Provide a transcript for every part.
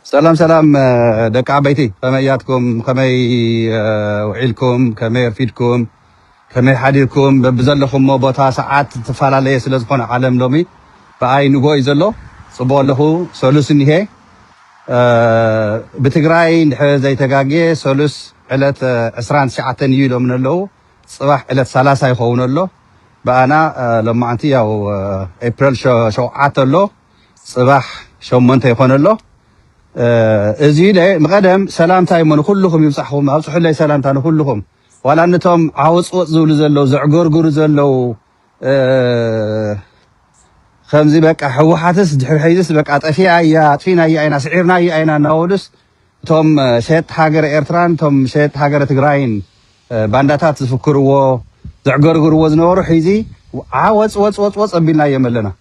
سلام سلام دك عبيتي كمياتكم كمي وعيلكم كمي رفيدكم كمي حديركم بزلكم موبوتا ساعات تفعلالي سلازكون عالم لومي فأي نقوي زلو صبوا له سولوسني هي بتقرأي نحن زي تجاجي سولوس علت عسران ساعة يلو من اللو صباح علت ثلاثة يخون له بأنا لما أنتي أو أبريل شو عطلو صباح شو منتي يخون له ازيله مقدم سلامتاي من كلكم يصحهم ابصح لي سلامتانا كلكم ولا انتم عاوص زول زلو زعغرغر زلو خمزي بقى حوحاتس دحر حيدس بقى طفيا يا طفينا يا اينا سعيرنا يا اينا ناولس توم شيت هاجر ايرتران توم شيت هاجر تግራይን ባንዳታት ዝፍክርዎ زعغرغر وزنورو حيزي عاوص وص ابيلنا يملنا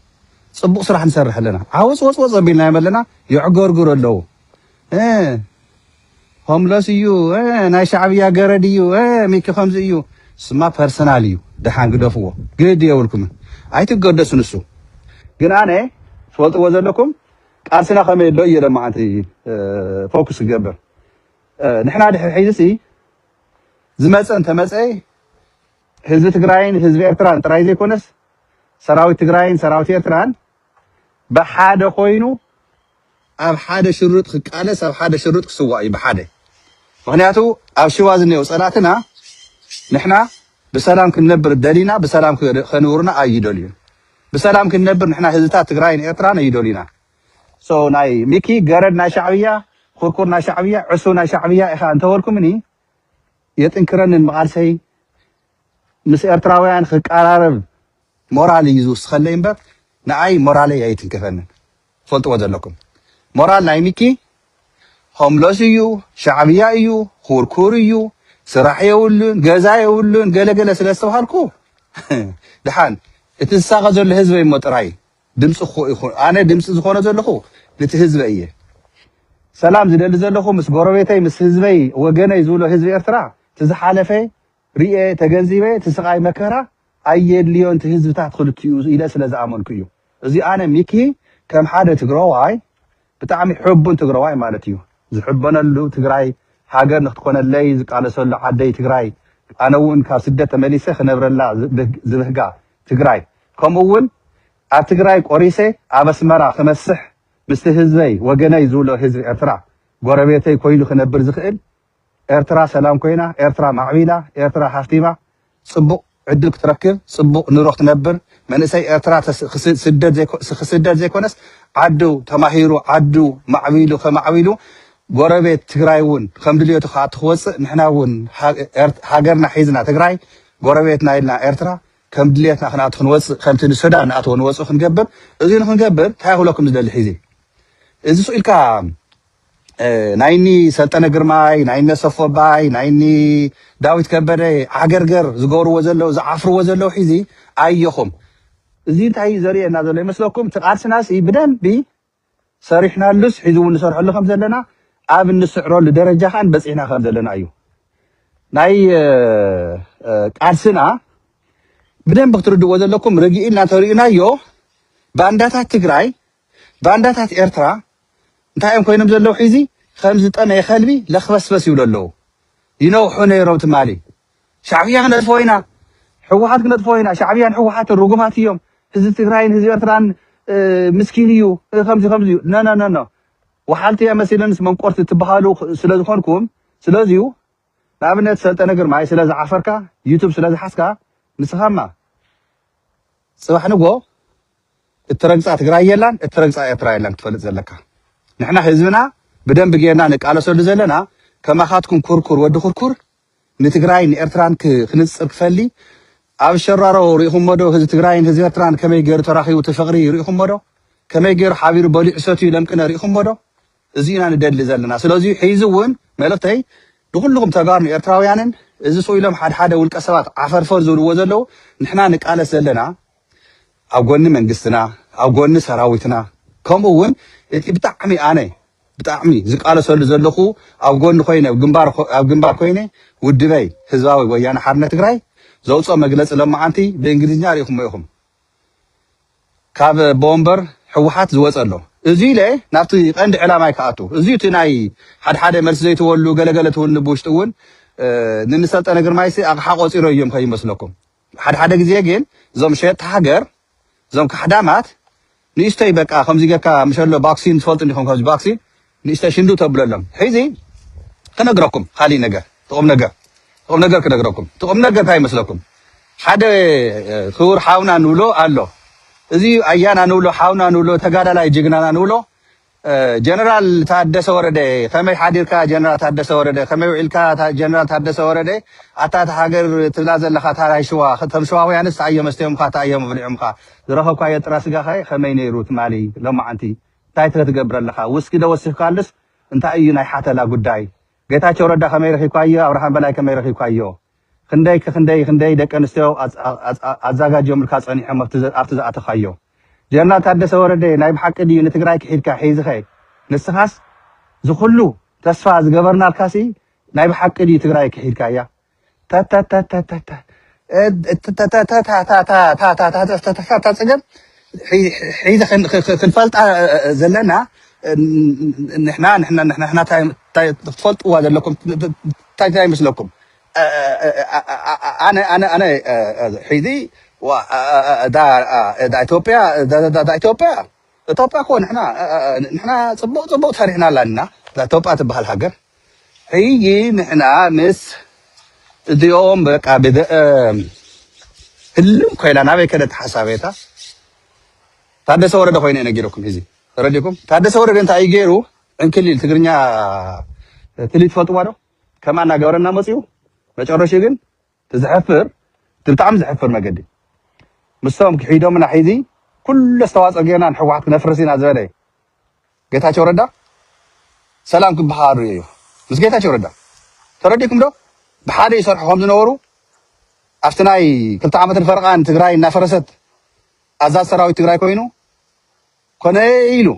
صبق سرح نسرح لنا عاوز وص بينا يملنا يعغرغر له هوملس يو ناي شعبيا غرديو ميك خمس يو سما بيرسوناليو دحان غدفو غد يولكم ايتغدسن نسو ግን አነ ፎልጥ ወዘለኩም ቃልስና ከመይ ሎ የለማዓቲ ፎከስ ገበር ንሕና ድሕ ሒዝሲ ዝመፀን ተመፀይ ህዝቢ ትግራይን ህዝቢ ኤርትራን ጥራይ ዘይኮነስ ሰራዊት ትግራይን ሰራዊት ኤርትራን بحاد خوينو اب حاد شروط خقالس اب حاد شروط كسواي بحاد مغنياتو اب شوازنيو صلاتنا نحنا بسلام كنبر دلينا بسلام كنورنا ايدوليو بسلام كنبر نحنا هزتا تግራይን ኤርትራን ايدولينا سو ناي ميكي غردنا شعبيه خركورنا شعبيه عسونا شعبيه اخا انت ولكمني يطنكرن مقالسي مس ኤርትራውያን خقارارب مورال يزوس خلينبر ناي مورالي يتنكفنن فلط وزلكم مورال ناي ميكي هوملوسيو شعبيايو خوركوريو سراحيولن غزايولن غلغله سلاسوحالكو دحان اتساغ زل حزب يمطراي دمص خو انا دمص زخونه زلخو لتحزب ايه سلام زدل زلخو مس غوربيتاي مس حزبي وغناي زولو حزب ارترا تزحالفه رئي تغنزيبه تسقاي مكرا ايد ليون تحزبታት خلتيو الى ስለዛአመንኩዩ እዚ አነ ሚኪ ከም ሓደ ትግራዋይ ብጣዕሚ ሕቡን ትግራዋይ ማለት እዩ ዝሕበነሉ ትግራይ ሃገር ንክትኮነለይ ዝቃለሰሉ ዓደይ ትግራይ ኣነውን ካብ ስደት ተመሊሰ ክነብረላ ዝብህጋ ትግራይ ከምኡውን ኣብ ትግራይ ቆሪሰ ኣብ ኣስመራ ክመስሕ ምስቲ ህዝበይ ወገነይ ዝብሎ ህዝቢ ኤርትራ ጎረቤተይ ኮይኑ ክነብር ዝኽእል ኤርትራ ሰላም ኮይና ኤርትራ ማዕቢላ ኤርትራ ሃፍቲማ ጽቡቕ عدل كتركب صبق نروح تنبر منسي ارترا سدد زي كونس عدو تماهيرو عدو معويلو خمعويلو غربت تግራይውን ከምድልዮ ተኻትወጽ ንሕናውን ሃገርና ሒዝና ትግራይ ጎረቤትና ኢልና ኤርትራ ከምድልየትና ክናት ክንወጽ ከምቲ ሱዳን ኣትወን ወጽ ክንገብር እዚ ንክንገብር ታይኹለኩም ዝደል ሒዚ እዚ ሱኢልካ ናይኒ ሰልጠነ ግርማይ ናይኒ ሰፎባይ ናይኒ ዳዊት ከበደ አገርገር ዝገብርዎ ዘለው ዝዓፍርዎ ዘለው ሒዚ ኣይኹም እዚ እንታይ ዘርየና ዘሎ ይመስለኩም ተቃርስናስ ብደንቢ ሰሪሕናሉስ ሒዙውን ንሰርሐሉ ከም ዘለና ኣብ ንስዕረሉ ደረጃ ካን በፂሕና ከም ዘለና እዩ ናይ ቃርስና ብደንቢ ክትርድዎ ዘለኩም ረጊኢልና ተሪእናዮ ባንዳታት ትግራይ ባንዳታት ኤርትራ እንታይም ኮይኖም ዘለው ሒዚ ከምዝ ጠነ ይኸልቢ ለኽበስበስ ይብለለው ينوحو نيرو تمالي شعبيا نطفوينا حوحات نطفوينا شعبيا حوحات الرقمات يوم هز تግራይን هز ኤርትራን مسكينيو خمسي لا لا لا لا وحالتي مثلا منقرت تبحالو ስለዝኾንኩም ስለዚሁ ናብነት ሰልጠነ ግርማይ ስለዚ ዓፈርካ ዩቲዩብ ስለዚ ሓስካ ንስኻማ ጽባሕ ንጎ እትረግጻ ትግራይ የላን እትረግጻ ኤርትራ የላን ትፈልጥ ዘለካ ንሕና ህዝብና بدنب جينا نقال سود زلنا كما خاتكم كركر ود كركر نتجراين إرتران كنصر كفلي أو شرارو ريهم مدو هز تجراين هز إرتران كما يجر تراخي وتفقري ريهم مدو كما يجر حبير بالي أساتي لم كنا ريهم مدو زينا ندل زلنا سلازي حيزون ملتهي دخلهم تجارن إرتراويانن إذا سويلهم حد والكسبات عفر فرزول وزلو نحنا نقال زلنا أو قلنا من قصنا أو قلنا سراويتنا كم هون بتعمي أنا بتعمي زقالة سول زلخو أو قون خوينه أو جنبار خوينه ودبي هزاوي ويانا حرنا تجراي زوج مجلس لما عنتي بإنجليزي يخم يخم كاب بومبر حوحات زوج الله እዙይ ለ ናብቲ ቀንዲ ዕላማይ ከኣቱ እዙይ እቲ ናይ ሓደ መልሲ ዘይተወሉ ገለገለ ትውል ብውሽጢ እውን ንንሰልጠነ ግርማይሲ ኣቕሓ ቆፂሮ እዮም ከይመስለኩም ሓደ ግዜ ግን እዞም ሸየጥቲ ሃገር እዞም ካሕዳማት ንእሽተይ በቃ ከምዚ ጌርካ ምሸሎ ባክሲን ትፈልጡ እንዲኹም ከምዚ ባክሲን ንእሽተይ ሽንዱ ተብለሎም ሕዚ ክነግረኩም ካሊእ ነገር ጥቁም ነገር ክነግረኩም ጥቁም ነገር እንታይ ይመስለኩም ሓደ ክቡር ሓውና ንብሎ ኣሎ እዚ ኣያና ንብሎ ሓውና ንብሎ ተጋዳላይ ጅግናና ንብሎ ጀነራል ታደሰ ወረደ ከመይ ሓዲርካ ጀነራል ታደሰ ወረደ ከመይ ውዒልካ ጀነራል ታደሰ ወረደ ኣታት ሃገር ትብላ ዘለካ ታራይ ሽዋ ተም ሸዋውያንስ ኣየም መስተዮምካ ኣየም ብልዑምካ ዝረኸብካዮ ጥራ ስጋ ኸ ከመይ ነይሩ ትማሊ ሎማዓንቲ እንታይ ትገብር ኣለካ ውስኪ ደወሲፍካልስ እንታይ እዩ ናይ ሓተላ ጉዳይ ጌታቸው ረዳ ከመይ ረኺብካዮ ኣብርሃም በላይ ከመይ ረኺብካዮ ክንደይ ደቂ ኣንስትዮ ኣዘጋጅዮምልካ ፀኒሖም ኣብቲ ዝኣተኻዮ ጀነራል ታደሰ ወረደ ናይ ብሓቂ ድዩ ንትግራይ ክሒድካ ሒዝኸ ንስኻስ ዝኩሉ ተስፋ ዝገበርናልካሲ ናይ ብሓቂ ድዩ ትግራይ ክሒድካ እያ ፀገም ሒዘ ክንፈልጣ ዘለና ንሕና ትፈልጥዋ ዘለኩም እንታይ ይመስለኩም أنا حيدي دا إثيوبيا كون نحنا صبوا تاريخنا لنا دا إثيوبيا تبع الحجر هي نحنا مس اليوم بقى بدأ هلم كيلا نبي كده حسابيتها تعد صور ده خوينا نجيركم هذي رديكم تعد صور ده أنت أيجيرو إنكلي تقرنيا تلي تفوتوا كمان نجارنا مسيو مچورش ግን تزحفر تبتعم زحفر مقدي مستوم كحيدو من حيدي كل استواص اجينا نحوحت نفرسينا زبداي ጌታቸው ረዳ ሰላም ክበሃሩ እዩ ምስ ጌታቸው ረዳ ተረዲኩም ዶ በሓደ ይሰርሑም ዝነበሩ ኣፍትናይ ክልተ ዓመት ፈርቃን ትግራይ እናፈረሰት ኣዛዝ ሰራዊት ትግራይ ኮይኑ ኮነ ኢሉ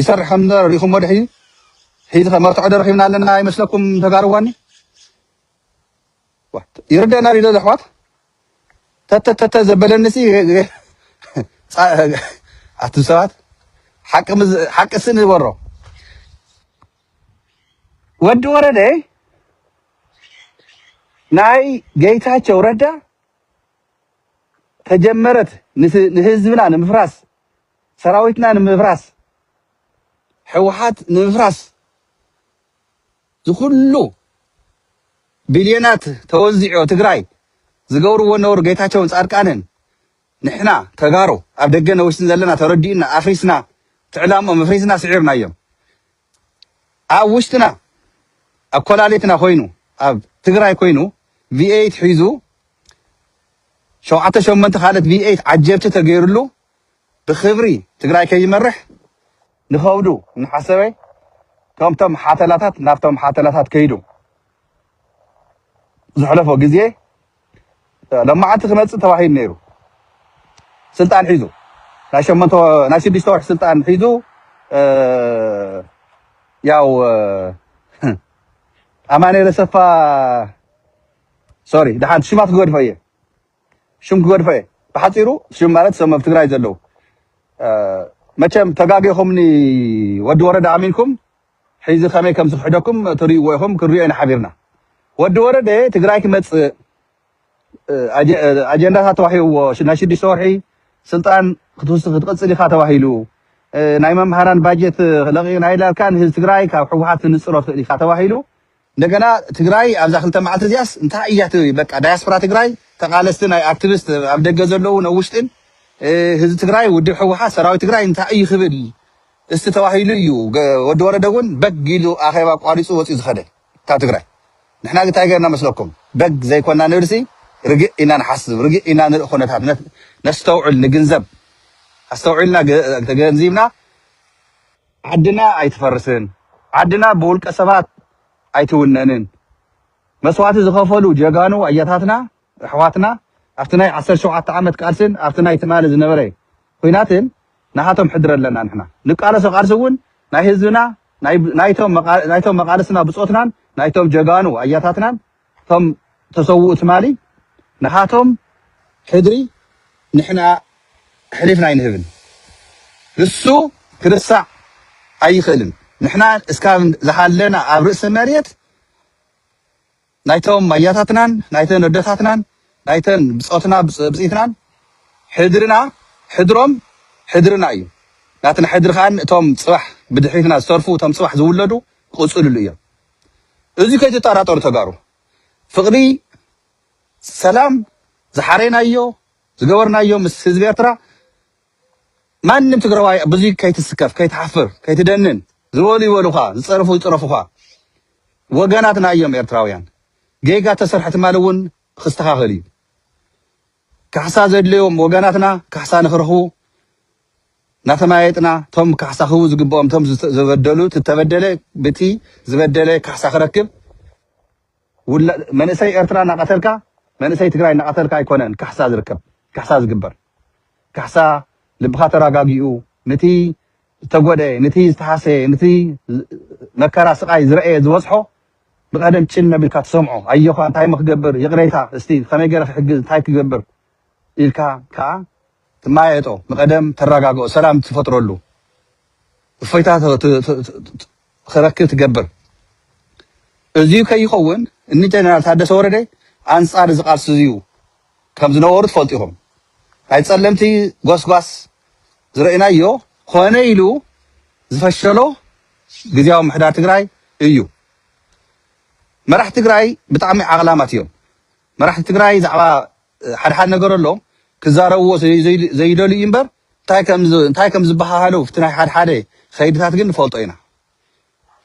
ይሰርሕም ዘሪኹም ወድሒ ሒዝ ከመርትዖ ደረኺብና ኣለና ይመስለኩም ተጋርዋኒ يردنا ريدا دحوات تتا زبلنسي اتسات حق سن ورو ود ورده ناي ጌታቸው ረዳ ተጀመረት ንህዝብና ንምፍራስ ሰራዊትና ንምፍራስ ህወሓት ንምፍራስ ዝኩሉ بليونات توزيعو تግራይ ዝገብርዎ ነውር ጌታቸውን ጻድቃንን ንሕና ተጋሩ ኣብ ደገነ ውሽጥን ዘለና ተረዲእና ኣፍሪስና ትዕላሞ መፍሪስና ስዒርና እዮም ኣብ ውሽጥና ኣብ ኮላሌትና ኮይኑ ኣብ ትግራይ ኮይኑ V8 ሒዙ 7 ካልት V8 ዓጀብቲ ተገይሩሉ ብኽብሪ ትግራይ ከይመርሕ ንኸውዱ ንሓሰበይ ከምቶም ሓተላታት ናብቶም ሓተላታት ከይዱ زحلفه جزيه لما عاد خمس تواهين نيرو سلطان حيزو ناشمنتو ناشي ديستور سلطان حيزو ياو امانه لسفا سوري دحان شمات غود فيه شم غود فيه بحصيرو شم مالت سم بتግራይ ዘለው መቸም ተጋገኹምኒ ወዲ ወረዳ አሚንኩም حيز خمي كم زحدكم تريوهم كرينا حبيرنا ود ورده تግራይ ክመጽ አጀንዳ ተዋሂው ሽናሽዲ ሶርሒ ስልጣን ክትወስድ ክትቀጽል ኢኻ ተዋሂሉ ናይ መምሃራን ባጀት ለቂና ኢላልካን ህዝብ ትግራይ ካብ ሕወሓት ንጽሮት ኢኻ ተዋሂሉ እንደገና ትግራይ ኣብዛ ክልተ መዓልቲ እዚያስ እንታይ እያት በቃ ዳያስፖራ ትግራይ ተቃለስቲ ናይ አክቲቪስት ኣብ ደገ ዘለው ነው ውሽጥን ህዝብ ትግራይ ውድብ ሕወሓት ሰራዊት ትግራይ እንታይ እዩ ክብል እስቲ ተዋሂሉ እዩ ወዲ ወረደውን በጊሉ ኣኼባ ቋሪጹ ወፂ ዝኸደ ካብ ትግራይ نحنا قلت هاجرنا مسلكم بق زي كنا نرسي رجعنا نحسب رجعنا نخونتها نستوعب نجنزب استوعبنا تجنزيمنا عدنا أيتفرسن عدنا بقول كسبات أيتوننن مسوات زخافلو جاكانو أياتنا حواتنا أفتنا 10 شو عامت كارسن أفتنا يتمال زنبري ويناتن نهاتهم حدر لنا نحنا نقارس قارسون نايهزنا نايتهم مقارسنا بصوتنا نايتهم جاغانو اياتاتنا ثم تسوؤت مالي نهاتهم حدري نحنا حلفنا ينهبن السو كرسع ኣይኽእልን ንሕና እስካብ ዝሃለና ኣብ ርእሲ መሬት ናይቶም ማያታትናን ናይተን ወደታትናን ናይተን ብፆትና ብፅኢትናን ሕድሮም ሕድርና እዩ ናትና ሕድሪ ከዓ እቶም ፅባሕ ብድሕሪትና ዝሰርፉ እቶም ፅባሕ ዝውለዱ ቅፅልሉ እዮም እዚ ከይተጠራጠሩ ተጋሩ ፍቕሪ ሰላም ዝሓረናዮ ዝገበርናዮ ምስ ህዝቢ ኤርትራ ማንም ትግራዋይ ብዙ ከይትስከፍ ከይትሓፍር ከይትደንን ዝበሉ ይበሉኻ ዝፀረፉ ይፅረፉኻ ወገናትና እዮም ኤርትራውያን ጌጋ ተሰርሐ ትማል እውን ክስተኻኸል እዩ ካሕሳ ዘድልዮም ወገናትና ካሕሳ ንኽረኽቡ ናተማየጥና ቶም ካሕሳ ክህቡ ዝግብኦም ቶም ዝበደሉ ተበደለ በቲ ዝበደለ ካሕሳ ክረክብ መንእሰይ ኤርትራ እናቐተልካ መንእሰይ ትግራይ እናቐተልካ ኣይኮነን ካሕሳ ዝርከብ ካሕሳ ዝግበር ካሕሳ ልብኻ ተረጋጊኡ ነቲ ዝተጎደየ ነቲ ዝተሓሰየ ነቲ መከራ ስቃይ ዝረአየ ዝበፅሖ ብቀደም ጭን ነቢልካ ትሰምዖ ኣየኳ እንታይ ክገብር ይቕረይታ እስቲ ከመይ ገይረ ክሕግዝ እንታይ ክገብር ኢልካ ከዓ ትማየጦ ብቀደም ተረጋግኦ ሰላም ትፈጥረሉ እፎይታ ክረክብ ትገብር እዚዩ ከይኸውን እኒ ጀነራል ታደሰ ወረደ ኣንፃር እዚ ቃልሲ እዚዩ ከም ዝነበሩ ትፈልጡ ኢኹም ናይ ፀለምቲ ጎስጓስ ዝረአናዮ ኮነ ኢሉ ዝፈሸሎ ግዝያዊ ምሕዳር ትግራይ እዩ መራሕቲ ትግራይ ብጣዕሚ ዓቕላማት እዮም መራሕቲ ትግራይ ዛዕባ ሓድሓድ ነገር ኣሎ ክዛረብዎ ዘይደልዩ እምበር እንታይ ከም ዝበሃሉ ፍቲ ናይ ሓድሓደ ከይድታት ግን ንፈልጦ ኢና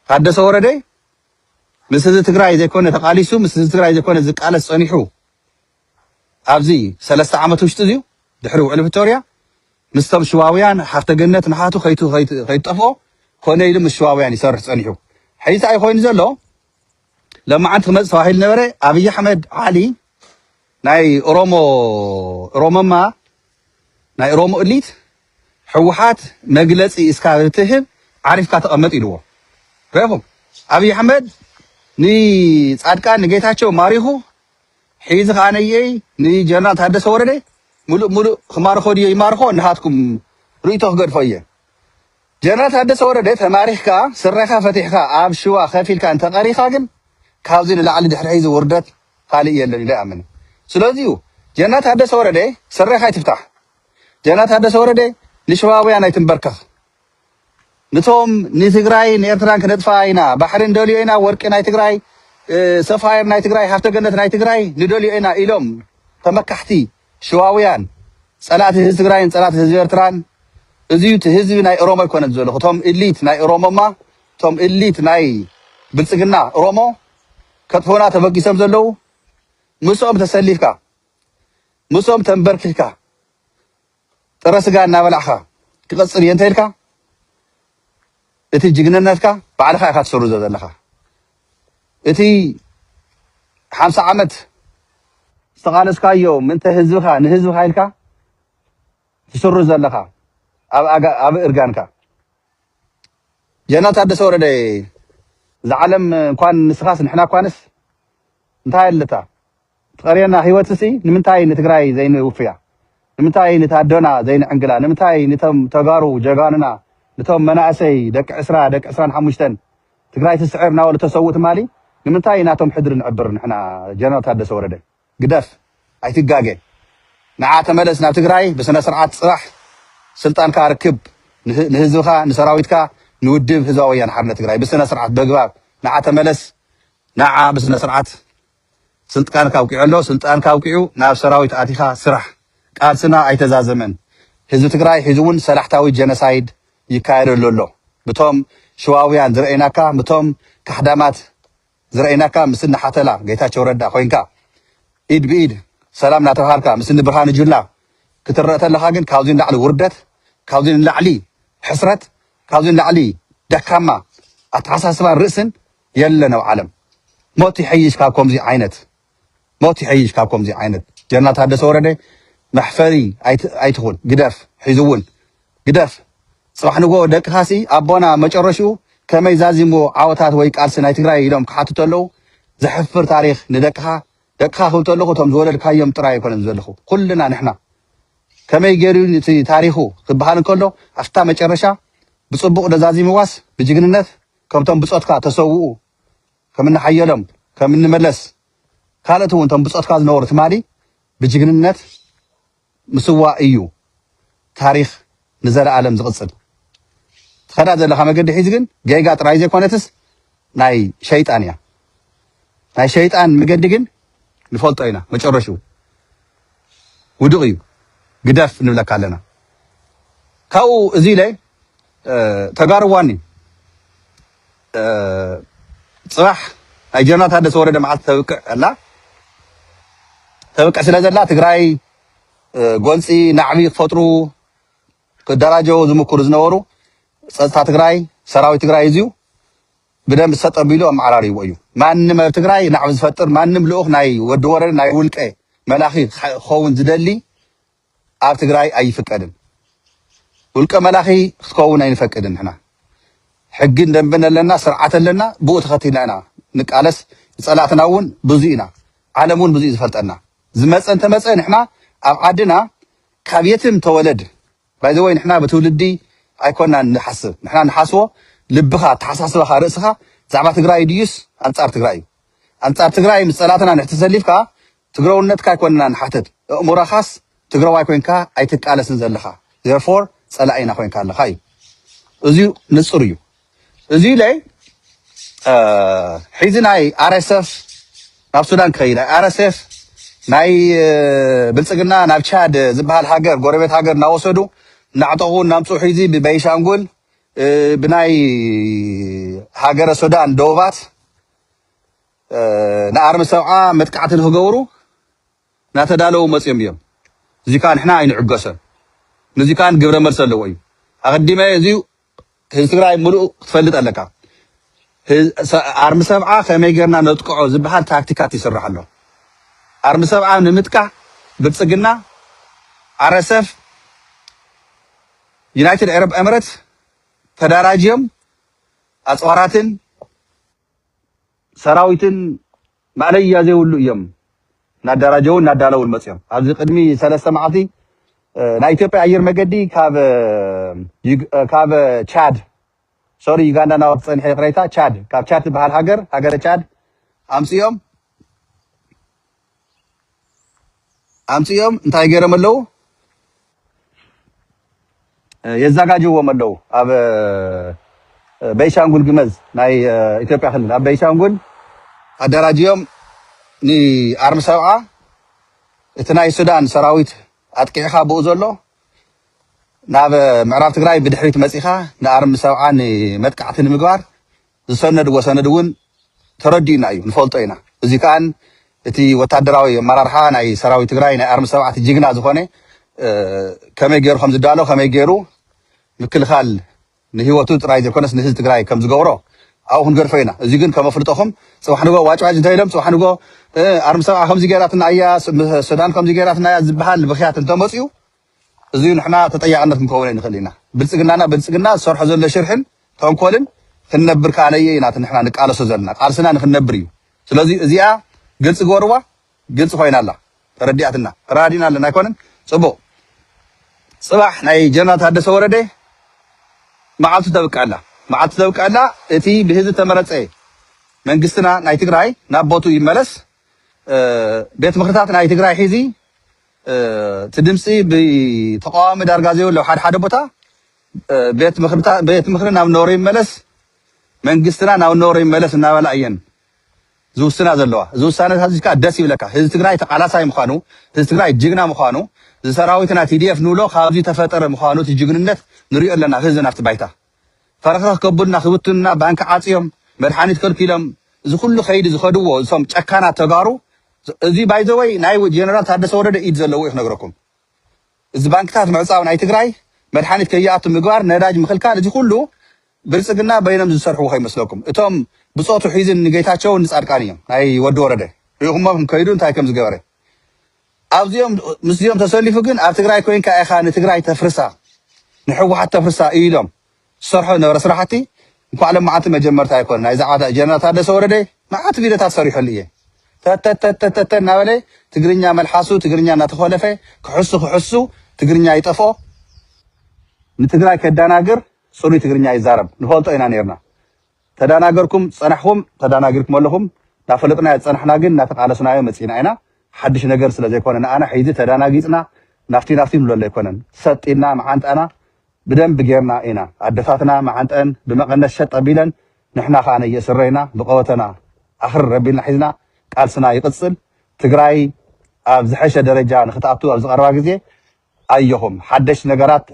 ታደሰ ወረደ ምስ ህዝቢ ትግራይ ዘይኮነ ተቃሊሱ ምስ ህዝቢ ትግራይ ዘይኮነ ዝቃለስ ፀኒሑ ኣብዚ 3 ዓመት ውሽጢ እዚዩ ድሕሪ ውዕሊ ቪክቶርያ ምስቶም ሽዋውያን ሓፍተ ገነት ንሓቱ ከይጠፍኦ ኮነ ኢሉ ምስ ሽዋውያን ይሰርሕ ፀኒሑ ሕይታ ኣይኮይኑ ዘሎ ለማዓንቲ ክመፅእ ተባሂሉ ነበረ ኣብይ ኣሕመድ ዓሊ ናይ ኦሮሞማ ናይ ኦሮሞ እሊት ሕወሓት መግለፂ እስካብ ትህብ ዓሪፍካ ተቐመጥ ኢልዎ ረኢኹም ኣብይ ኣሕመድ ንፃድቃን ንጌታቸው ማሪኹ ሒዚ ከዓ ነየይ ንጀነራል ታደሰ ወረደ ሙሉእ ክማርኾ ድዮ ይማርኾ ንሃትኩም ርእቶ ክገድፎ እየ ጀነራል ታደሰ ወረደ ተማሪኽካ ስረኻ ፈቲሕካ ኣብ ሽዋ ከፊልካ እንተቐሪኻ ግን ካብዚ ንላዕሊ ድሕሪ ሒዚ ውርደት ካልእ የለን ኢለ ይኣምን ስለዚዩ ጀነራል ታደሰ ወረደ ስረኻ ይትፍታሕ ጀነራል ታደሰ ወረደ ንሽዋውያን ኣይትንበርከኽ ነቶም ንትግራይ ንኤርትራን ክነጥፋ ኢና ባሕሪ እንደልዮ ኢና ወርቂ ናይ ትግራይ ሰፋየር ናይ ትግራይ ሃፍተ ገነት ናይ ትግራይ ንደልዮ ኢና ኢሎም ተመካሕቲ ሽዋውያን ፀላእቲ ህዝቢ ትግራይን ፀላእቲ ህዝቢ ኤርትራን እዚዩ እቲ ህዝቢ ናይ ኦሮሞ ይኮነ ዘለኹ እቶም ኢሊት ናይ ኦሮሞማ እቶም ኢሊት ናይ ብልፅግና ኦሮሞ ከጥፎና ተበጊሶም ዘለው ምስኦም ተሰሊፍካ ምስኦም ተንበርኪኽካ ጥረ ስጋ እናበላዕኻ ክቐፅል እየ እንተኢልካ እቲ ጅግንነትካ ባዕልኻ ኢኻ ትሰርዞ ዘለኻ እቲ 50 ዓመት ዝተቃለስካዮ ምንተ ህዝብኻ ንህዝብኻ ኢልካ ትሰርዝ ዘለኻ ኣብ እርጋንካ ጀነራል ታደሰ ወረደ ዝዓለም እንኳን ንስኻስ ንሕና እኳንስ እንታይ ኣለታ ትቐርየና ሂወት እሲ ንምንታይ ንትግራይ ዘይንውፍያ ንምንታይ ንታደና ዘይንዕንግላ ንምንታይ ነቶም ተጋሩ ጀጋንና ነቶም መናእሰይ ደቂ 20 ደቂ 25 ትግራይ ትስዕር እናበሉ ተሰው ትማሊ ንምንታይ ናቶም ሕድሪ ንዕብር ንሕና ጀነራል ታደሰ ወረደ ግደፍ ኣይትጋገ ንዓ ተመለስ ናብ ትግራይ ብስነ ስርዓት ፅራሕ ስልጣንካ ርክብ ንህዝብካ ንሰራዊትካ ንውድብ ህዝባዊ ወያነ ሓርነት ትግራይ ብስነ ስርዓት በግባብ ንዓ ተመለስ ንዓ ብስነ ስርዓት ስልጣንካ አውቂዑ ኣሎ ስልጣንካ አውቂዑ ናብ ሰራዊት ኣቲኻ ስራሕ ቃልስና ኣይተዛዘመን ህዝቢ ትግራይ ሒዙውን ሰላሕታዊ ጀነሳይድ ይካየደሉ ኣሎ ብቶም ሽዋውያን ዝረአናካ ብቶም ካሕዳማት ዝረአናካ ምስኒ ሓተላ ጌታቸው ረዳ ኮይንካ ኢድ ብኢድ ሰላም እናተባሃልካ ምስኒ ብርሃን ጁላ ክትረአ ተለኻ ግን ካብዚ ንላዕሊ ውርደት ካብዚ ንላዕሊ ሕስረት ካብዚ ንላዕሊ ደካማ ኣተሓሳስባን ርእስን የለን ኣብ ዓለም ሞት ይሕይሽ ካብ ከምዚ ዓይነት ሞት ይሕይሽ ካብ ከምዚ ዓይነት ጀነራል ታደሰ ወረደ መሕፈሪ ኣይትኹን ግደፍ ሒዙውን ግደፍ ፅባሕ ንጎ ደቅኻሲ ኣቦና መጨረሽኡ ከመይ ዛዚሞ ዓወታት ወይ ቃልሲ ናይ ትግራይ ኢሎም ክሓትቱ ኣለዉ ዘሕፍር ታሪክ ንደቅኻ ክብል ተለኹ እቶም ዝወለድካዮም ጥራይ ኣይኮነን ዘለኹ ኩልና ንሕና ከመይ ገይሩ እቲ ታሪኹ ክበሃል እንከሎ ኣፍታ መጨረሻ بصبق دزازي مواس بجننت كمتم بصوتك تسوؤ كمن حيلم كمن ملس كالتو انتم بصوتك زنور تمالي بجننت مسوا ايو تاريخ نزر عالم زقصل خدا زلخا مقد حيز ግን ገይጋ ጥራይ ዘይኮነትስ ናይ ሸይጣን እያ ናይ ሸይጣን መገዲ ግን ንፈልጦ ኢና መጨረሻው ውድቕ እዩ ግደፍ ንብለካ ኣለና ካው እዚ ላይ ተጋርዋኒ ጽባሕ ናይ ጀነራት ሃደሰ ወረደ መዓልቲ ተብቅዕ ኣላ ተብቅዕ ስለ ዘላ ትግራይ ጎንፂ ናዕቢ ክፈጥሩ ክደራጀው ዝምክሩ ዝነበሩ ጸጥታ ትግራይ ሰራዊት ትግራይ እዚዩ بدم سطر بيلو معراري ويو ما نم تجراي نعم زفتر ما نم لوخ ناي ودور ناي ولقة ملاخي خون زدلي عارف تجراي أي فكرن ولقة ملاخي خون أي فكرن هنا حقين دمنا لنا سرعة لنا بوت خطينا أنا نكالس صلاتنا ون بزينا علمون بزي زفترنا زمس أنت مثلا إحنا عادنا كابيتم تولد باي ذا وين إحنا بتولدي أيكوننا نحسب إحنا نحسوه لبخا تحساسبخا رأسخا زعما تግራይ ዲዩስ አንጻር ትግራይ ምጽላትና ንሕተሰሊፍካ ትግራውነትካ ይኮንና ንሓተት እሙራኻስ ትግራዋይ ኮይንካ ኣይትቃለስን ዘለኻ therefore ጸላኢና ኮይንካ ኣለኻ እዩ እዚዩ ንጹር እዩ እዚ ላይ ሒዚ ናይ RSF ናብ ሱዳን ከይዳ RSF ናይ ብልጽግና ናብ ቻድ ዝበሃል ሃገር ጎረቤት ሃገር ናወሰዱ ናዕጠቑ ናምጹ ሒዚ ብቤንሻንጉል بناي هاجر السودان دوبات نعرم سبعة متقعت الهجورو نتدالو مسيم يوم زي كان إحنا عين عقسة نزي كان قبل مرسل لوي أقدم يزيو هالسجراء ملو تفلت لك عرم سبعة خم يجرنا نتقع زبحال تاكتيكات يسرح له عرم سبعة نمتقع بتسجلنا RSF United Arab Emirates ተዳራጅም አጽዋራትን ሰራዊትን ማለያ ዘይውሉ እዮም ናዳራጀው ናዳላውን መጽዮም ኣብዚ ቅድሚ 3 መዓልቲ ናይ ኢትዮጵያ አየር መገዲ ካብ ቻድ ሶሪ ዩጋንዳ ናወጥ ጸንሐ ቅሬታ ቻድ ካብ ቻድ በሃል ሃገር ቻድ አምጽዮም እንታይ ገረመለው يزعجوا وملو أب بيشانغول جمز ناي إثيوبيا خلنا أب بيشانغول الدراجيوم ني أرم سبعة إثناء السودان سراويت أتكيخا بوزولو ناب معرفة تقرأي بدحريت مسيخا نأرم سبعة ني متكعة المقار وسندون تردينا أيو نفولتينا إذا كان إتي وتدراوي مرارحا ناي سراويت تقرأي ناي أرم سبعة تجينا زخوني كم يجيرو 5 دولار كم يجيرو مكل خال نهيوتو تراي زكونس نهز تግራይ كم زغورو او هنغرفينا እዚ ግን ከመፍልጦኹም ጽባሕንጎ ዋጭዋጭ እንተይለም ጽባሕንጎ አርምሰባ ከምዚ ገራትና አያ ሱዳን ከምዚ ገራትና አያ ዝበሃል ብኽያት እንተመጽዩ እዚ ንሕና ተጠያቅነት ምከውን ንኽእልና ብልጽግና ዝሰርሖ ዘሎ ሽርሕን ተንኮልን ክንነብር ካለየ ኢና ንሕና ንቃለሶ ዘለና ቃልስና ንክንነብር እዩ ስለዚ እዚኣ ግልጽ ገርዋ ግልጽ ኮይናላ ተረዲኣትና ራዲና ኣለና ኣይኮነን ጽቡቕ صباح ناي جنات هذا سورده معلت تبقى لا اتي بهذا تمرصي منغستنا ناي تግራይ ናቦቱ ይመለስ ቤት ምክርታት ናይ ትግራይ ሒዚ ትድምጽ በተቃዋሚ ዳርጋ ዘይብሎ ሓደ ቦታ ቤት ምክር ናብ ኖር ይመለስ መንግስትና ናብ ኖር ይመለስ እናበላ እየን ዝውስና ዘለዋ ዝውሳነ ሀዚካ ደስ ይብለካ ህዝብ ትግራይ ተቃላሳይ ምዃኑ ህዝብ ትግራይ ጅግና ምዃኑ ዝሰራዊትና TDF ንብሎ ካብዚ ተፈጠረ ምዃኑ ትጅግንነት ንሪኦ ኣለና ህዝብና ኣብቲ ባይታ ፈረኽረኽ ከቡልና ክብቱና ባንክ ዓጽዮም መድሓኒት ከልኪሎም እዚ ኩሉ ኸይዲ ዝኸድዎ እሶም ጨካና ተጋሩ እዚ ባይዘወይ ናይ ጀነራል ታደሰ ወረደ ኢድ ዘለዎ ይነግረኩም እዚ ባንክታት ምዕጻው ናይ ትግራይ መድሓኒት ከይኣቱ ምግባር ነዳጅ ምኽልካል እዚ ኩሉ ብልጽግና በይኖም ዝሰርሕዎ ከይመስለኩም እቶም ብጾቱ ሒዝን ንጌታቸው ንጻድቃን እዮም ናይ ወዲ ወረደ ይኹሞም ከይዱ እንታይ ከም ዝገበረ ኣብዚኦም ምስዚኦም ተሰሊፉ ግን ኣብ ትግራይ ኮይንካ ኢኻ ንትግራይ ተፍርሳ ንሕወሓት ተፍርሳ ኢሎም ዝሰርሖ ነበረ ስራሕቲ እንኳዕ ለማዓንቲ መጀመርታ ኣይኮነ ናይ ዛዕባ ጀነራል ታደሰ ወረደ መዓት ቪድዮታት ሰሪሑሉ እየ ተተተተተ ናበለ ትግርኛ መልሓሱ ትግርኛ እናተኸለፈ ክሕሱ ትግርኛ ይጠፎ ንትግራይ ከዳናግር صوري تقرنيا يزارب نفلطو إنا نيرنا تداناغركم صنحهم تداناغركم لهم نافلطنا يصنحنا جن ناتقالسنا يمصينا إنا حدش نجر سلازي كونن أنا حيزي تداناغيصنا نافتي ملول يكونن سطينا معانت أنا بدم بغيرنا إنا عدفاتنا معانت أن بمقنش شط بيلن نحنا خانا يسرينا بقوتنا آخر ربنا حيزنا قالسنا يقصل تግራይ ኣብ ዝሐሸ ደረጃ ንኽታቱ ኣብ ዝቀረባ ግዜ ኣየኹም ሓደሽ ነገራት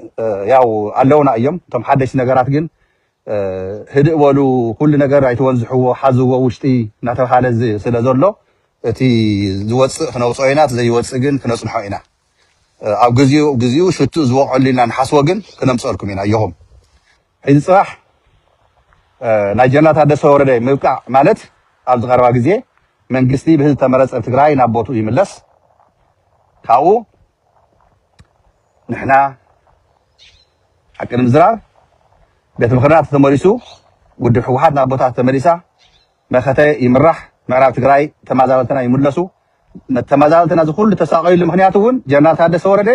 ያው ኣለውና እዮም እቶም ሓደሽ ነገራት ግን ህድእ በሉ ኩሉ ነገር ኣይተወንዝሕዎ ሓዝዎ ውሽጢ እናተባሃለ ስለ ዘሎ እቲ ዝወፅእ ክነውፅኦ ኢና ዘይወፅእ ግን ክነፅንሖ ኢና ኣብ ግዚኡ ሽቱ ዝወቅዐሉ ኢና ንሓስቦ ግን ክነምፀልኩም ኢና ኣየኹም ሕዚ ፅባሕ ናይ ጀነራት ታደሰ ወረደ ምብቃዕ ማለት ኣብ ዝቀረባ ግዜ መንግስቲ ብህዝቢ ተመረፀ ትግራይ ናብ ቦቱ ይምለስ ካብኡ ንሕና ሓቂ ንምዝራብ ቤተ ምክርናት ተመሊሱ ውድብ ሕወሓት ናብ ቦታ ተመሊሳ መኸተ ይምራሕ ምዕራብ ትግራይ ተመዛበልትና ይምለሱ ተመዛበልትና ዝኩሉ ተሳቀይሉ ምክንያቱ እውን ጀነራል ታደሰ ወረደ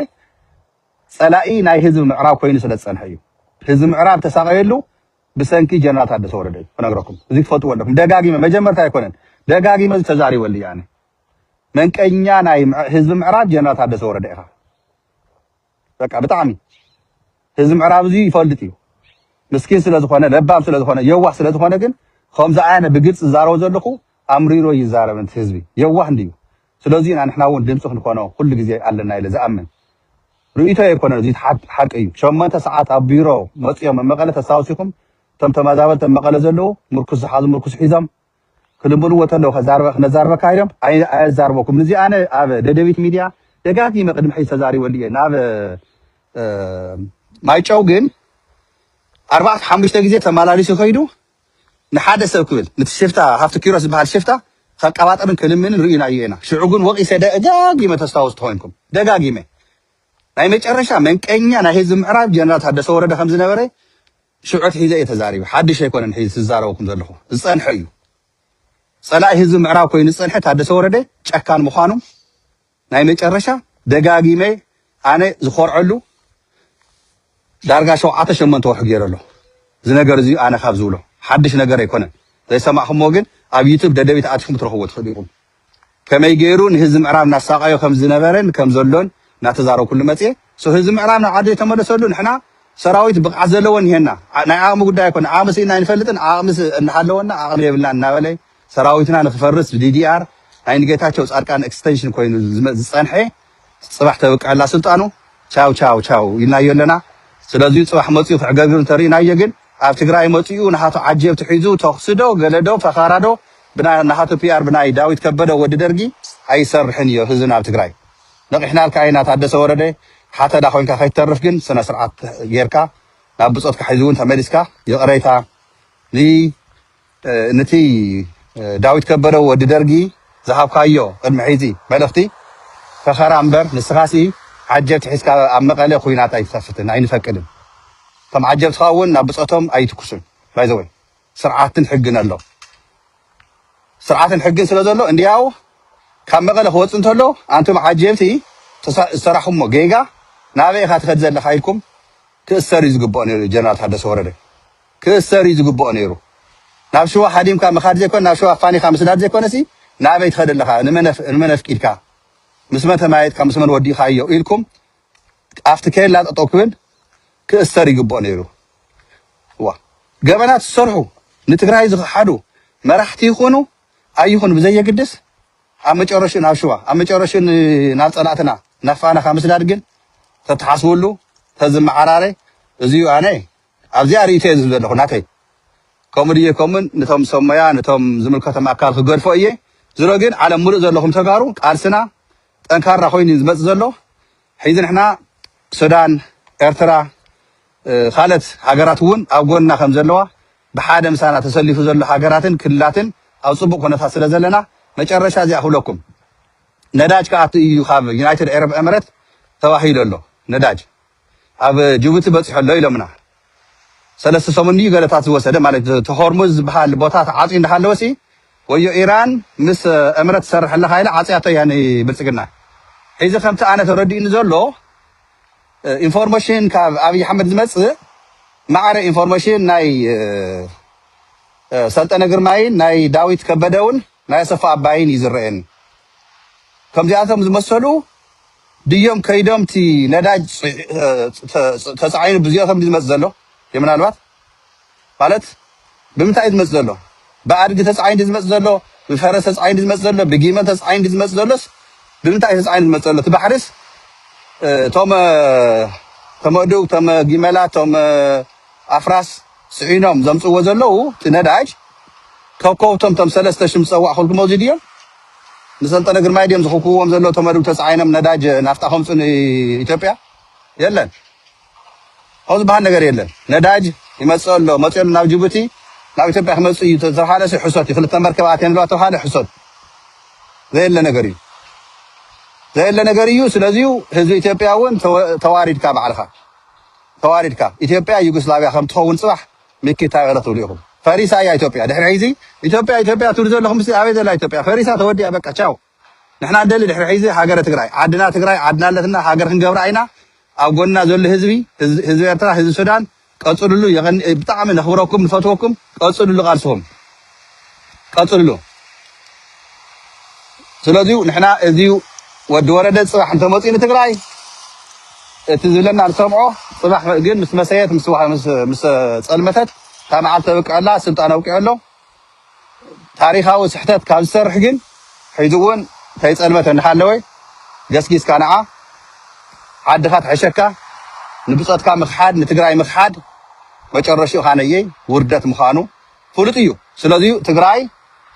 ፀላኢ ናይ ህዝቢ ምዕራብ ኮይኑ ስለ ዝፀንሐ እዩ ህዝቢ ምዕራብ ተሳቀየሉ ብሰንኪ ጀነራል ታደሰ ወረደ ክነግረኩም እዚ ትፈልጥዎ ኣለኩም ደጋጊመ መጀመርታ ኣይኮነን ደጋጊመ ተዛሪበሉ ያኔ መንቀኛ ናይ ህዝቢ ምዕራብ ጀነራል ታደሰ ወረደ ኢኻ በቃ ብጣዕሚ ህዝቢ ምዕራብ እዚ ይፈልጥ እዩ ምስኪን ስለ ዝኾነ ለባም ስለ ዝኾነ የዋህ ስለ ዝኾነ ግን ከምዚ ኣነ ብግልጽ ዝዛረቦ ዘለኹ ኣምሪሮ ይዛረብ እንት ህዝቢ የዋህ እንድዩ ስለዚ ንሕና እውን ድምፂ ክንኮኖ ኩሉ ግዜ ኣለና ኢለ ዝኣምን ርእይቶ ኣይኮነን እዚ ሓቂ እዩ 8 ሰዓት ኣብ ቢሮ መፅኦም መቐለ ተሳውሲኩም እቶም ተመዛበልቲ መቐለ ዘለዉ ምርኩስ ዝሓዙ ምርኩስ ሒዞም ክልምልዎ ተለዉ ክነዛረበካ ኢሎም ኣይዛረበኩም እዚ ኣነ ኣብ ደደቢት ሚድያ ደጋጊመ ቅድሚ ሕዚ ተዛሪበሉ እየ ናብ ማይጨው ግን 4-5 ግዜ ተመላሊሱ ከይዱ ንሓደ ሰብ ክብል ነቲ ሽፍታ ሃፍቲ ኪሮስ ዝበሃል ሽፍታ ከቀባጥርን ክልምንን ርኢናዮ ኢና ሽዑ ግን ወቂሰ ደጋጊመ ተስታውስ ትኾንኩም ደጋጊመ ናይ መጨረሻ መንቀኛ ናይ ህዝቢ ምዕራብ ጀነራል ታደሰ ወረደ ከም ዝነበረ ሽዑት ሒዘ እየ ተዛሪበ ሓድሽ ኣይኮነን ሒዘ ዝዛረበኩም ዘለኹ ዝፀንሐ እዩ ፀላኢ ህዝቢ ምዕራብ ኮይኑ ዝፀንሐ ታደሰ ወረደ ጨካን ምዃኑ ናይ መጨረሻ ደጋጊመ ኣነ ዝኮርዐሉ ዳርጋ 7-8 ወርሒ ገይረሎ እዚ ነገር እዚ ኣነ ካብ ዝብሎ ሓድሽ ነገር ኣይኮነን ዘይሰማዕኹሞ ግን ኣብ ዩቱብ ደደቢት ኣትኩም ትረኽብዎ ትኽእሉ ኢኹም ከመይ ገይሩ ንህዝቢ ምዕራብ እናሳቀዮ ከም ዝነበረን ከም ዘሎን እናተዛረቡ ኩሉ መፅየ ህዝቢ ምዕራብ ናብ ዓዲ ተመለሰሉ ንሕና ሰራዊት ብቕዓት ዘለዎን ይሄና ናይ ዓቕሚ ጉዳይ ኣይኮነ ዓቕሚ ኢና ይንፈልጥን ዓቕሚ እናሃለወና ዓቕሚ የብልና እናበለ ሰራዊትና ንክፈርስ ብዲዲአር ናይ ንጌታቸው ጻድቃን ኤክስቴንሽን ኮይኑ ዝፀንሐ ፅባሕ ተብቃዕላ ስልጣኑ ቻው ቻው ቻው ይናዮ ኣለና ስለዚ ፅባሕ መፅኡ ክዕገግር እንተሪእናዮ ግን ኣብ ትግራይ መፅኡ ናሃቱ ዓጀብቲ ሒዙ ተኽስዶ ገለዶ ፈኻራዶ ናሃቱ ፒአር ብናይ ዳዊት ከበደ ወዲ ደርጊ ኣይሰርሕን እዩ ህዝብና ኣብ ትግራይ ነቂሕናልካ ኢና ታደሰ ወረደ ሓተዳ ኮይንካ ከይተርፍ ግን ስነ ስርዓት ጌርካ ናብ ብፆትካ ሒዙ እውን ተመሊስካ የቕረይታ ነቲ ዳዊት ከበደ ወዲ ደርጊ ዝሃብካዮ ቅድሚ ሕዚ መልእኽቲ ፈኸራ እምበር ንስኻሲ ዓጀብቲ ሒዝካ ኣብ መቐለ ኩናት ኣይትኸፍትን ኣይንፈቅድን እቶም ዓጀብትኻ እውን ናብ ብፆቶም ኣይትኩሱን ባይዘወይ ስርዓትን ሕግን ኣሎ ስርዓትን ሕግን ስለ ዘሎ እንዲያው ካብ መቐለ ክወፅእ እንተሎ ኣንቱም ዓጀብቲ ዝሰራሕሞ ጌጋ ናበይ ኢኻ ትኸድ ዘለኻ ኢልኩም ክእሰር እዩ ዝግብኦ ነይሩ ጀነራል ታደሰ ወረደ ክእሰር እዩ ዝግብኦ ነይሩ ናብ ሸዋ ሓዲምካ ምኻድ ዘይኮነ ናብ ሸዋ ፋኒኻ ምስዳድ ዘይኮነሲ ናበይ ትኸድ ኣለኻ ንመን ኣፍቂድካ ምስ መን ተማየጥካ ምስ መን ወዲእኻ እዮ ኢልኩም ኣብቲ ከየላ ጠጠው ክብል ክእሰር ይግብኦ ነይሩ ዋ ገበናት ዝሰርሑ ንትግራይ ዝኽሓዱ መራሕቲ ይኹኑ ኣይኹኑ ብዘየግድስ ኣብ መጨረሹ ናብ ሸዋ ኣብ መጨረሹ ናብ ፀላእትና ናብ ፋናኻ ምስዳድ ግን ተተሓስብሉ ተዝመዓራረ እዚዩ ኣነ ኣብዚኣ ርእይቶ እየ ዝብል ዘለኹ ናተይ ከምኡ ድየ ከምኡን ነቶም ሰሞያ ነቶም ዝምልከቶም ኣካል ክገድፎ እየ ዝሮ ግን ዓለም ሙሉእ ዘለኹም ተጋሩ ቃልስና ጠንካራ ኮይኑ ዝመፅእ ዘሎ ሒዚ ንሕና ሱዳን ኤርትራ ካልኦት ሃገራት እውን ኣብ ጎንና ከም ዘለዋ ብሓደ ምሳና ተሰሊፉ ዘሎ ሃገራትን ክልላትን ኣብ ፅቡቅ ኩነታት ስለ ዘለና መጨረሻ እዚኣ ክብለኩም ነዳጅ ከኣቱ እዩ ካብ ዩናይትድ አረብ ኤምሬት ተዋሂሉ ኣሎ ነዳጅ ኣብ ጅቡቲ በፂሑ ኣሎ ኢሎምና 3 ሰሙን እዩ ገለታት ዝወሰደ ማለት ተሆርሙዝ ዝበሃል ቦታ ተዓፅዩ እንዳሃለወሲ ወዮ ኢራን ምስ ኤምሬት ሰርሕ ኣለካ ኢላ ዓፅያቶ እያ ብልፅግና ሒዚ ከምቲ ኣነ ተረዲኡኒ ዘሎ ኢንፎርሜሽን ካብ ኣብይ ኣሕመድ ዝመፅእ معنا انفورميشن ناي سلطنة جرماين ناي داويت كبدون ناي صفا عباين يزرعن كم زياتهم زمسلو ديوم كيدوم تي نداج تسعين بزياتهم زمسلو يمن الوقت قالت بمتى زمسلو بعد تسعين زمسلو بفرس تسعين زمسلو بجيمة تسعين زمسلو بمتى تسعين زمسلو تبحرس توم دو توم جمالات توم أفراس سعينهم زمسو وزلو تنداج كوكو توم سلسة شمس وأخذ موجودين نسلطنة جرماي ديم زخوكوهم زلو توم دو تسعينهم نداج نفتحهم في إثيوبيا يلا هذا بحال نجار يلا نداج يمسألو مسألة ناو جيبوتي ناو إثيوبيا خمس يتزرحاله سي حصاد يخلط مركباتين لو تحاله حصاد زي اللي نجاري زي اللي نجاريو سلازيو هزو إثيوبيا وين تواريد كاب علىها تواريد كاب إثيوبيا يوغوسلافيا خم تخون صباح ميكي تاغرتو ليهم فريسا يا إثيوبيا دحر عيزي إثيوبيا تورزو لهم سي عبيد الله إثيوبيا فريسا تودي أبقى تشاو نحن عندنا دحر عيزي حاجر تግራይ عندنا تግራይ عندنا لتنا حاجر ክንገብር አይና ኣብ ጎና ዘሎ ህዝቢ ኤርትራ ህዝቢ ሱዳን ቀጽሉሉ ይغን ብጣዕሚ ነኽብረኩም ንፈትወኩም ቀጽሉሉ ቃልስዎም ቀጽሉሉ ስለዚህ ንሕና እዚሁ ወዲ ወረደ ጽባሕ እንተ መጽኢን ትግራይ እቲ ዝብለና ንሰምዖ ጽባሕ ግን ምስ መሰየት ምስ ጸልመተት ታማዓልተ በቃላ ስልጣን አውቂያሎ ታሪኻዊ ስሕተት ካብ ዝሰርሕ ግን ሒዙውን ተይጸልመተ እንሓለወይ ገስጊስካ ነዓ ዓድኻ ትሕሸካ ንብፀትካ ምኽሓድ ንትግራይ ምኽሓድ መጨረሻው ኻነየ ውርደት ምዃኑ ፍሉጥ እዩ ስለዚህ ትግራይ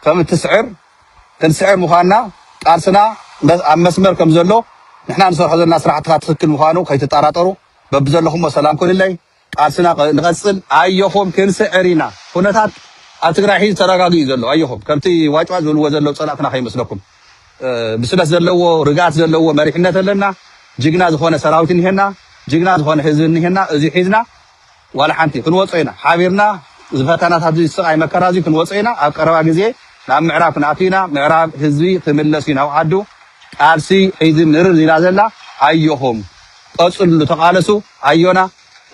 ከም ትስዕር ምዃንና ቃልስና ኣብ መስመር ከም ዘሎ ንሕና ንሰርሖ ዘለና ስራሕትካ ትክክል ምዃኑ ከይትጠራጠሩ በብዘለኹም ሰላም ኩንለይ ቃልስና ንቐጽል ኣየኹም ክንስዕር ኢና ኩነታት ኣብ ትግራይ ሒዝ ተረጋጊኡ ዘሎ ኣየኹም ከምቲ ዋጭዋጭ ዝብልዎ ዘለው ጸላእትና ከይመስለኩም ብስለት ዘለዎ ርጋት ዘለዎ መሪሕነት ኣለና ጅግና ዝኾነ ሰራዊት እንሄና ጅግና ዝኾነ ህዝቢ እንሄና እዚ ሒዝና ዋላ ሓንቲ ክንወጽ ኢና ሓቢርና ዝፈተናታት ዝስቃይ መከራ እዚ ክንወጽ ኢና ኣብ ቀረባ ግዜ ናብ ምዕራብ ክንኣትዩና ምዕራብ ህዝቢ ክምለስ ኢና ውዓዱ ቃልሲ ሒዝ ንርር ኢላ ዘላ ኣየኹም ቀጽሉ ተቃለሱ ኣዮና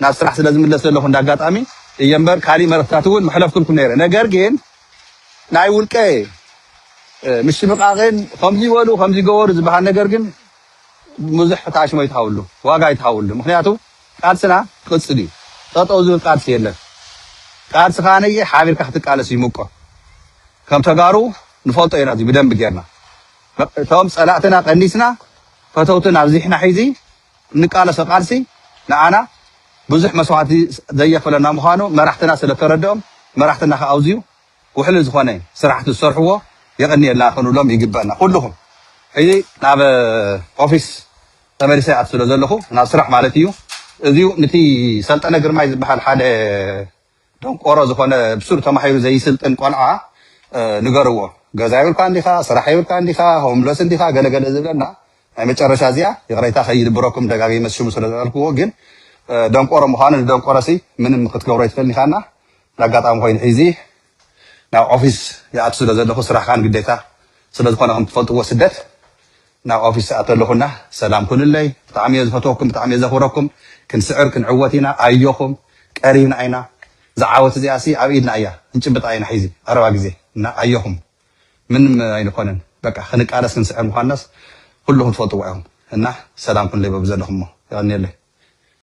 ናብ ስራሕ ስለ ዝምለስ ዘለኹ እንዳጋጣሚ እየምበር ካሊእ መረፍታት እውን መሕለፍኩልኩም ነይረ ነገር ግን ናይ ውልቀ ምሽምቃቕን ከምዚ ይበሉ ከምዚ ገበሩ ዝበሃል ነገር ግን ብዙሕ ተኣሽሞ ይትሃውሉ ዋጋ ይትሃውሉ ምክንያቱ ቃልስና ቅጽል እዩ ጠጠው ዝብል ቃልሲ የለን ቃልሲ ኻነየ ሓቢርካ ክትቃለስ ይሙቆ ከም ተጋሩ ንፈልጦ ኢና እዚ ብደንብ ጌርና እቶም ጸላእትና ቀኒስና ፈተውትና ኣብዚሕና ሒዚ ንቃለሶ ቃልሲ ንኣና ብዙሕ መስዋዕቲ ዘየፈለና ምዃኑ መራሕትና ስለተረድኦም መራሕትና ከዓ ኣውዝዩ ውሕሊ ዝኾነ ስራሕቲ ዝሰርሕዎ የቐኒየልና ክንብሎም ይግበአና ኩልኹም ሕዚ ናብ ኦፊስ ተመሊሰ ይኣት ስለ ዘለኹ ናብ ስራሕ ማለት እዩ እዚኡ ነቲ ሰልጠነ ግርማይ ዝበሃል ሓደ ደንቆሮ ዝኾነ ብሱር ተማሂሩ ዘይስልጥን ቆልዓ ንገርዎ ገዛ ይብልካ እንዲኻ ስራሕ ይብልካ እንዲኻ ሆምለስ እንዲኻ ገለገለ ዝብለና ናይ መጨረሻ እዚኣ ይቕረይታ ከይድብረኩም ደጋጊመ ሽሙ ስለ ዝበልክዎ ግን ደንቆሮ ምዃኑ ንደንቆሮሲ ምንም ክትገብሮ ይትኽእልኒ ኢኻና ንኣጋጣሚ ኮይኑ ሒዚ ናብ ኦፊስ ይኣቱ ስለ ዘለኹ ስራሕካን ግዴታ ስለ ዝኾነ ከም ትፈልጥዎ ስደት ናብ ኦፊስ ይኣቱ ኣለኹና ሰላም ኩንለይ ብጣዕሚ እየ ዝፈትወኩም ብጣዕሚ እየ ዘኽብረኩም ክንስዕር ክንዕወት ኢና ኣየኹም ቀሪብና ኢና ዝዓወት እዚኣሲ ኣብ ኢድና እያ እንጭብጣ ኢና ሒዚ ኣረባ ግዜ እና ኣየኹም ምንም ኣይንኾነን በቃ ክንቃለስ ክንስዕር ምዃንናስ ኩልኹም ትፈልጥዎ ኢኹም እና ሰላም ኩንለይ በብዘለኹም ሞ ይቐኒየለይ